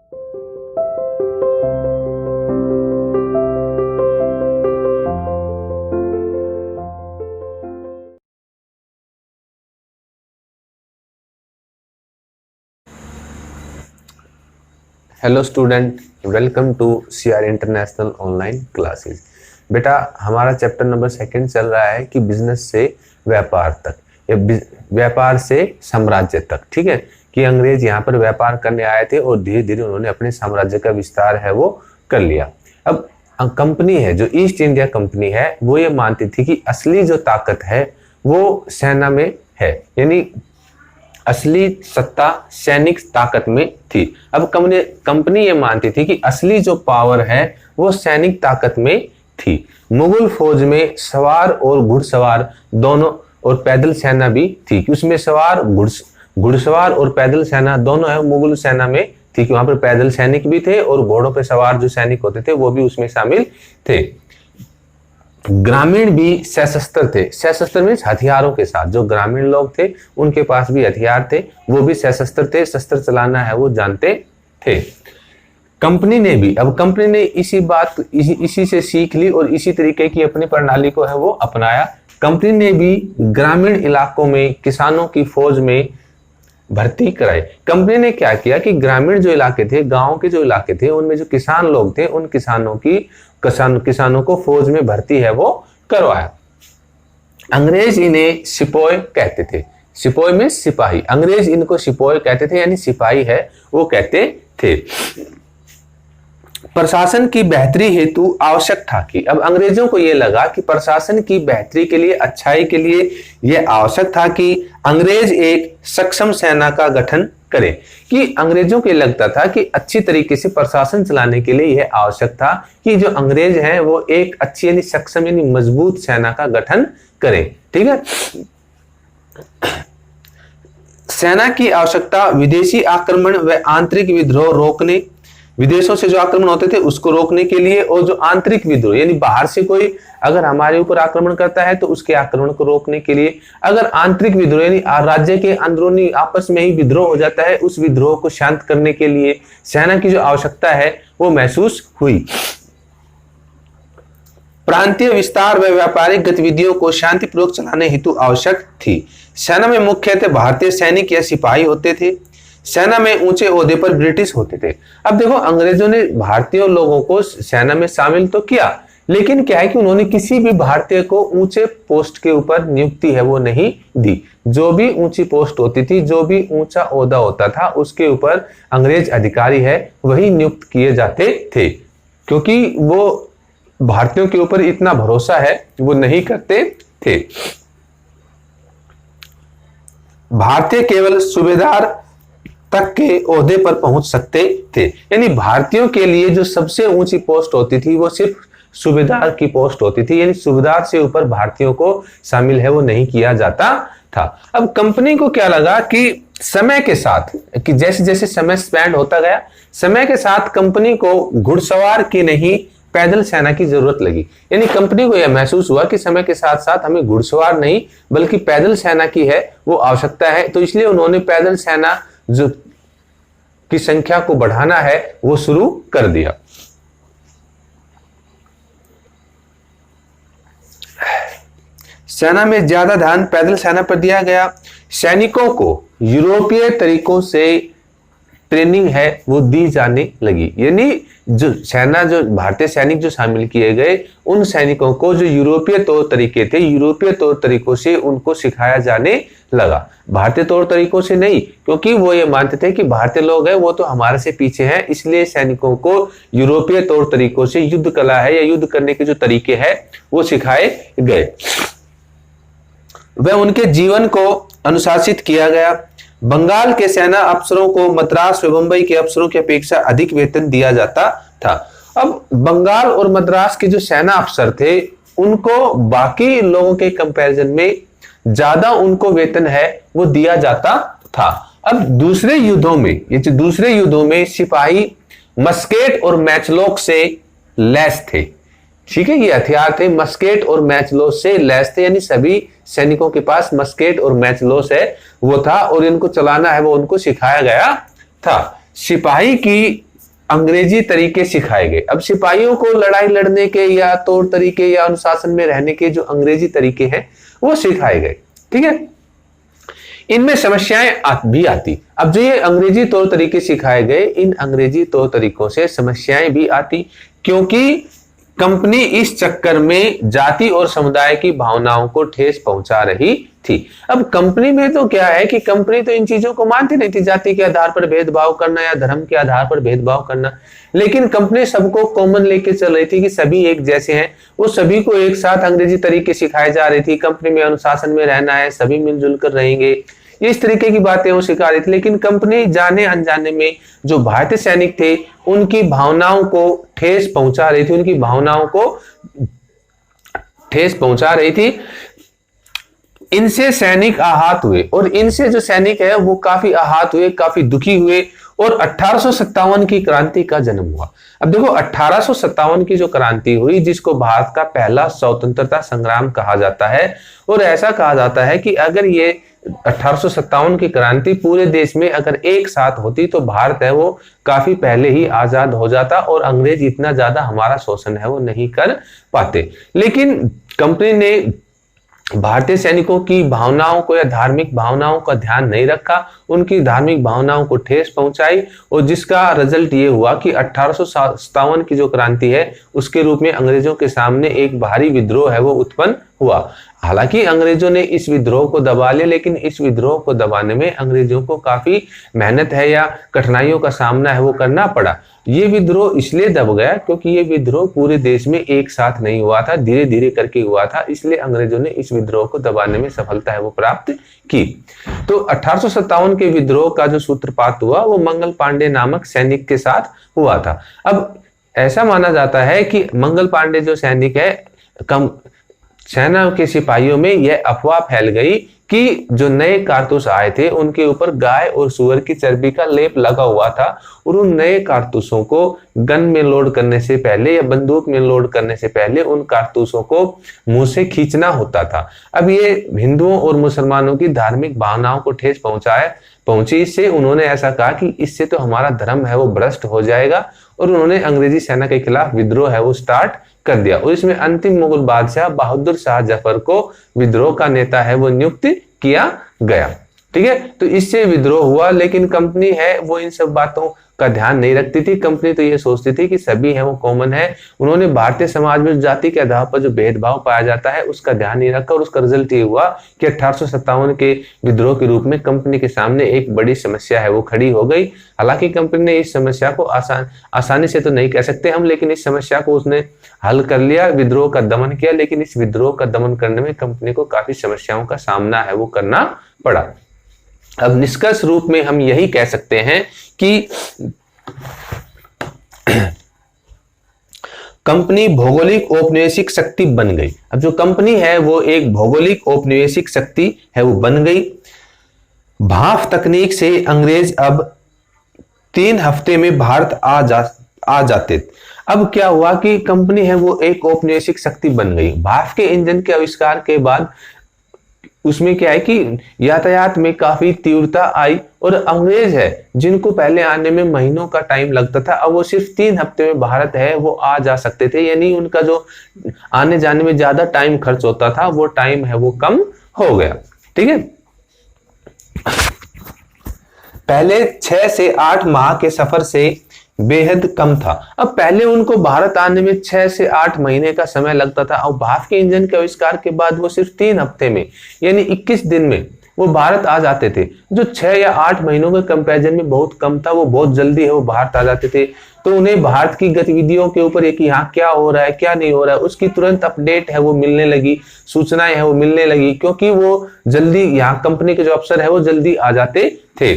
Hello student, welcome to CR international online classes. बेटा, हमारा chapter number 2 चल रहा है कि बिजनेस से व्यापार तक या व्यापार से साम्राज्य तक। ठीक है, कि अंग्रेज यहाँ पर व्यापार करने आए थे और धीरे धीरे उन्होंने अपने साम्राज्य का विस्तार है वो कर लिया। अब कंपनी है जो ईस्ट इंडिया कंपनी है, वो ये मानती थी कि असली जो ताकत है वो सेना में है, यानी असली सत्ता सैनिक ताकत में थी। अब कंपनी ये मानती थी कि असली जो पावर है वो सैनिक ताकत में थी। मुगल फौज में सवार और घुड़सवार दोनों और पैदल सेना भी थी, कि उसमें सवार घुड़सवार और पैदल सेना दोनों है मुगल सेना में थी, कि वहां पर पैदल सैनिक भी थे और घोड़ों पे सवार जो सैनिक होते थे वो भी उसमें शामिल थे। ग्रामीण भी सशस्त्र थे। सशस्त्र मीन्स हथियारों के साथ। जो ग्रामीण लोग थे उनके पास भी हथियार थे, वो भी सशस्त्र थे, शस्त्र चलाना है वो जानते थे। कंपनी ने इसी से सीख ली और इसी तरीके की अपनी प्रणाली को है वो अपनाया। कंपनी ने भी ग्रामीण इलाकों में किसानों की फौज में भर्ती कराई। कंपनी ने क्या किया कि ग्रामीण जो इलाके थे, गांव के जो इलाके थे, उनमें जो किसान लोग थे उन किसानों को फौज में भर्ती है वो करवाया। अंग्रेज इन्हें सिपोय कहते थे। सिपोय में सिपाही, अंग्रेज इनको सिपोय कहते थे, यानी सिपाही है वो कहते थे। प्रशासन की बेहतरी हेतु आवश्यक था कि, अब अंग्रेजों को यह लगा कि प्रशासन की बेहतरी के लिए, अच्छाई के लिए यह आवश्यक था कि अंग्रेज एक सक्षम सेना का गठन करें। कि अंग्रेजों को लगता था कि अच्छी तरीके से प्रशासन चलाने के लिए यह आवश्यक था कि जो अंग्रेज हैं वो एक अच्छी यानी सक्षम यानी मजबूत सेना का गठन करें। ठीक है, सेना की आवश्यकता विदेशी आक्रमण व आंतरिक विद्रोह रोकने, विदेशों से जो आक्रमण होते थे उसको रोकने के लिए, और जो आंतरिक विद्रोह यानी बाहर से कोई अगर हमारे ऊपर आक्रमण करता है तो उसके आक्रमण को रोकने के लिए, अगर आंतरिक विद्रोह यानी राज्य के अंदरूनी आपस में ही विद्रोह हो जाता है, उस विद्रोह को शांत करने के लिए सेना की जो आवश्यकता है वो महसूस हुई। प्रांतीय विस्तार व व्यापारिक गतिविधियों को शांतिपूर्वक चलाने हेतु आवश्यक थी। सेना में मुख्यतः भारतीय सैनिक या सिपाही होते थे। सेना में ऊंचे ओहदे पर ब्रिटिश होते थे। अब देखो, अंग्रेजों ने भारतीय लोगों को सेना में शामिल तो किया, लेकिन क्या है कि उन्होंने किसी भी भारतीय को ऊंचे पोस्ट के ऊपर नियुक्ति है वो नहीं दी। जो भी ऊंची पोस्ट होती थी, जो भी ऊंचा ओहदा होता था, उसके ऊपर अंग्रेज अधिकारी है वही नियुक्त किए जाते थे, क्योंकि वो भारतीयों के ऊपर इतना भरोसा है वो नहीं करते थे। भारतीय केवल सूबेदार तक के ओहदे पर पहुंच सकते थे, यानी भारतीयों के लिए जो सबसे ऊंची पोस्ट होती थी वो सिर्फ सूबेदार की पोस्ट होती थी, यानी सूबेदार से ऊपर भारतीयों को शामिल है वो नहीं किया जाता था। अब कंपनी को क्या लगा कि समय के साथ, कि जैसे जैसे समय स्पेंड होता गया, समय के साथ कंपनी को घुड़सवार की नहीं पैदल सेना की जरूरत लगी। यानी कंपनी को यह महसूस हुआ कि समय के साथ साथ हमें घुड़सवार नहीं बल्कि पैदल सेना की है वो आवश्यकता है, तो इसलिए उन्होंने पैदल सेना जो की संख्या को बढ़ाना है वो शुरू कर दिया। सेना में ज्यादा ध्यान पैदल सेना पर दिया गया। सैनिकों को यूरोपीय तरीकों से ट्रेनिंग है वो दी जाने लगी, यानी जो सेना, जो भारतीय सैनिक जो शामिल किए गए, उन सैनिकों को जो यूरोपीय तौर तरीके थे, यूरोपीय तौर तरीकों से उनको सिखाया जाने लगा, भारतीय तौर तरीकों से नहीं, क्योंकि वो ये मानते थे कि भारतीय लोग हैं वो तो हमारे से पीछे हैं, इसलिए सैनिकों को यूरोपीय तौर तरीकों से युद्ध कला है या युद्ध करने के जो तरीके हैं वो सिखाए गए। वह उनके जीवन को अनुशासित किया गया। बंगाल के सेना अफसरों को मद्रास व मुंबई के अफसरों की अपेक्षा अधिक वेतन दिया जाता था। अब बंगाल और मद्रास के जो सेना अफसर थे उनको बाकी लोगों के कंपैरिजन में ज्यादा उनको वेतन है वो दिया जाता था। अब दूसरे युद्धों में सिपाही मस्केट और मैचलॉक से लैस थे। ठीक है, ये हथियार थे मस्केट और मैचलोक से लैस थे, यानी सभी सैनिकों के पास मस्केट और मैचलोक है वो था और इनको चलाना है वो उनको सिखाया गया था। सिपाही की अंग्रेजी तरीके सिखाए गए। अब सिपाहियों को लड़ाई लड़ने के या तौर तरीके या अनुशासन में रहने के जो अंग्रेजी तरीके हैं वो सिखाए गए। ठीक है, इनमें समस्याएं भी आती। अब जो ये अंग्रेजी तौर तरीके सिखाए गए, इन अंग्रेजी तौर तरीकों से समस्याएं भी आती, क्योंकि कंपनी इस चक्कर में जाति और समुदाय की भावनाओं को ठेस पहुंचा रही थी। अब कंपनी में तो क्या है कि कंपनी तो इन चीजों को मानती नहीं थी, जाति के आधार पर भेदभाव करना या धर्म के आधार पर भेदभाव करना, लेकिन कंपनी सबको कॉमन लेके चल रही थी कि सभी एक जैसे हैं। वो सभी को एक साथ अंग्रेजी तरीके सिखाई जा रही थी, कंपनी में अनुशासन में रहना है, सभी मिलजुल कर रहेंगे, इस तरीके की बातें वो सिखा रही थी। लेकिन कंपनी जाने अनजाने में जो भारतीय सैनिक थे उनकी भावनाओं को ठेस पहुंचा रही थी, उनकी भावनाओं को ठेस पहुंचा रही थी। इनसे सैनिक आहत हुए और इनसे जो सैनिक है वो काफी आहत हुए, काफी दुखी हुए और 1857 की क्रांति का जन्म हुआ। अब देखो 1857 की जो क्रांति हुई, जिसको भारत का पहला स्वतंत्रता संग्राम कहा जाता है, और ऐसा कहा जाता है कि अगर ये 1857 की क्रांति पूरे देश में अगर एक साथ होती तो भारत है वो काफी पहले ही आजाद हो जाता और अंग्रेज इतना ज्यादा हमारा शोषण है वो नहीं कर पाते। लेकिन कंपनी ने भारतीय सैनिकों की भावनाओं को या धार्मिक भावनाओं का ध्यान नहीं रखा, उनकी धार्मिक भावनाओं को ठेस पहुंचाई, और जिसका रिजल्ट ये हुआ कि 1857 की जो क्रांति है उसके रूप में अंग्रेजों के सामने एक भारी विद्रोह है वो उत्पन्न हुआ। हालांकि अंग्रेजों ने इस विद्रोह को दबा लिया, लेकिन इस विद्रोह को दबाने में अंग्रेजों को काफी मेहनत है या कठिनाइयों का सामना है वो करना पड़ा। ये विद्रोह इसलिए दब गया क्योंकि ये विद्रोह पूरे देश में एक साथ नहीं हुआ था, धीरे धीरे करके हुआ था, इसलिए अंग्रेजों ने इस विद्रोह को दबाने में सफलता है वो प्राप्त की। तो 1857 के विद्रोह का जो सूत्रपात हुआ वो मंगल पांडे नामक सैनिक के साथ हुआ था। अब ऐसा माना जाता है कि मंगल पांडे जो सैनिक है, सेना के सिपाहियों में यह अफवाह फैल गई कि जो नए कारतूस आए थे उनके ऊपर गाय और सूअर की चर्बी का लेप लगा हुआ था, और उन नए कारतूसों को गन में लोड करने से पहले या बंदूक में लोड करने से पहले उन कारतूसों को मुंह से खींचना होता था। अब ये हिंदुओं और मुसलमानों की धार्मिक भावनाओं को ठेस पहुंची। इससे उन्होंने ऐसा कहा कि इससे तो हमारा धर्म है वो भ्रष्ट हो जाएगा, और उन्होंने अंग्रेजी सेना के खिलाफ विद्रोह है वो स्टार्ट कर दिया। और इसमें अंतिम मुगल बादशाह बहादुर शाह जफर को विद्रोह का नेता है वो नियुक्त किया गया। ठीक है, तो इससे विद्रोह हुआ, लेकिन कंपनी है वो इन सब बातों का ध्यान नहीं रखती थी। कंपनी तो ये सोचती थी कि सभी है वो कॉमन है। उन्होंने भारतीय समाज में जाति के आधार पर जो भेदभाव पाया जाता है उसका ध्यान नहीं रखा, और उसका रिजल्ट ये हुआ कि 1857 के विद्रोह के रूप में कंपनी के सामने एक बड़ी समस्या है वो खड़ी हो गई। हालांकि कंपनी ने इस समस्या को आसानी से तो नहीं कह सकते हम, लेकिन इस समस्या को उसने हल कर लिया, विद्रोह का दमन किया। लेकिन इस विद्रोह का दमन करने में कंपनी को काफी समस्याओं का सामना है वो करना पड़ा। अब निष्कर्ष रूप में हम यही कह सकते हैं कि कंपनी भौगोलिक औपनिवेशिक शक्ति बन गई। अब जो कंपनी है वो एक भौगोलिक औपनिवेशिक शक्ति है वो बन गई। भाफ तकनीक से अंग्रेज अब 3 हफ्ते में भारत आ जाते। अब क्या हुआ कि कंपनी है वो एक औपनिवेशिक शक्ति बन गई। भाफ के इंजन के आविष्कार के बाद उसमें क्या है कि यातायात में काफी तीव्रता आई, और अंग्रेज है जिनको पहले आने में महीनों का टाइम लगता था, अब वो सिर्फ 3 हफ्ते में भारत है वो आ जा सकते थे। यानी उनका जो आने जाने में ज्यादा टाइम खर्च होता था वो टाइम है वो कम हो गया। ठीक है, पहले 6 से 8 माह के सफर से बेहद कम था। अब पहले उनको भारत आने में 6 से 8 महीने का समय लगता था, और भाफ के इंजन के आविष्कार के बाद वो सिर्फ 3 हफ्ते में यानी 21 दिन में वो भारत आ जाते थे, जो 6 या 8 महीनों के कंपैरिजन में बहुत कम था। वो बहुत जल्दी है वो भारत आ जाते थे, तो उन्हें भारत की गतिविधियों के ऊपर कि यहाँ क्या हो रहा है क्या नहीं हो रहा है उसकी तुरंत अपडेट है वो मिलने लगी, सूचनाएं है वो मिलने लगी, क्योंकि वो जल्दी यहाँ कंपनी के जो अफसर है वो जल्दी आ जाते थे।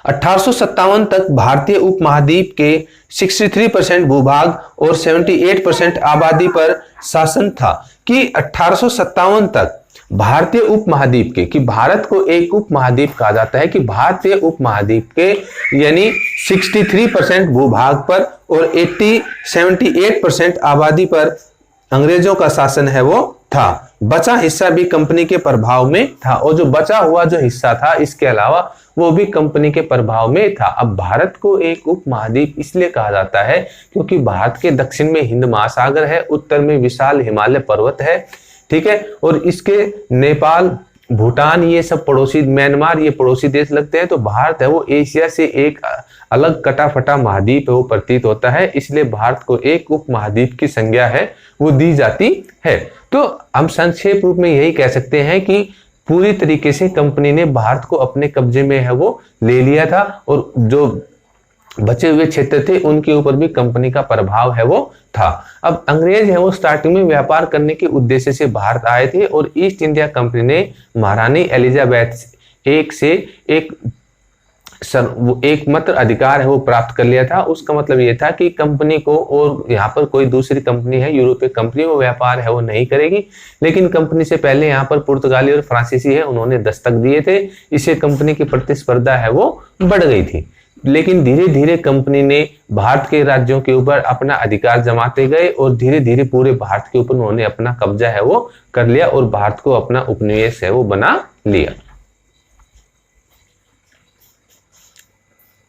1857 तक भारतीय उपमहाद्वीप के 63% भूभाग और 78% आबादी पर शासन था। कि 1857 तक भारतीय उपमहाद्वीप के, कि भारत को एक उपमहाद्वीप कहा जाता है, कि भारतीय उपमहाद्वीप के यानी 63% भूभाग पर और 78% आबादी पर अंग्रेजों का शासन है वो था। बचा हिस्सा भी कंपनी के प्रभाव में था, और जो बचा हुआ जो हिस्सा था इसके अलावा वो भी कंपनी के प्रभाव में था। अब भारत को एक उपमहाद्वीप इसलिए कहा जाता है क्योंकि भारत के दक्षिण में हिंद महासागर है, उत्तर में विशाल हिमालय पर्वत है, ठीक है, और इसके नेपाल, भूटान, ये सब पड़ोसी, म्यांमार, ये पड़ोसी देश लगते हैं। तो भारत है वो एशिया से एक अलग कटा फटा महाद्वीप है वो प्रतीत होता है, इसलिए भारत को एक उपमहाद्वीप की संज्ञा है वो दी जाती है। तो हम संक्षेप रूप में यही कह सकते हैं कि पूरी तरीके से कंपनी ने भारत को अपने कब्जे में है वो ले लिया था, और जो बचे हुए क्षेत्र थे उनके ऊपर भी कंपनी का प्रभाव है वो था। अब अंग्रेज है वो स्टार्टिंग में व्यापार करने के उद्देश्य से भारत आए थे, और ईस्ट इंडिया कंपनी ने महारानी एलिजाबेथ एक से एक मात्र अधिकार है वो प्राप्त कर लिया था। उसका मतलब ये था कि कंपनी को, और यहाँ पर कोई दूसरी कंपनी है यूरोपीय कंपनी, वो व्यापार है वो नहीं करेगी, लेकिन कंपनी से पहले यहाँ पर पुर्तगाली और फ्रांसीसी है उन्होंने दस्तक दिए थे, इससे कंपनी की प्रतिस्पर्धा है वो बढ़ गई थी। लेकिन धीरे धीरे कंपनी ने भारत के राज्यों के ऊपर अपना अधिकार जमाते गए, और धीरे धीरे पूरे भारत के ऊपर उन्होंने अपना कब्जा है वो कर लिया, और भारत को अपना उपनिवेश है वो बना लिया।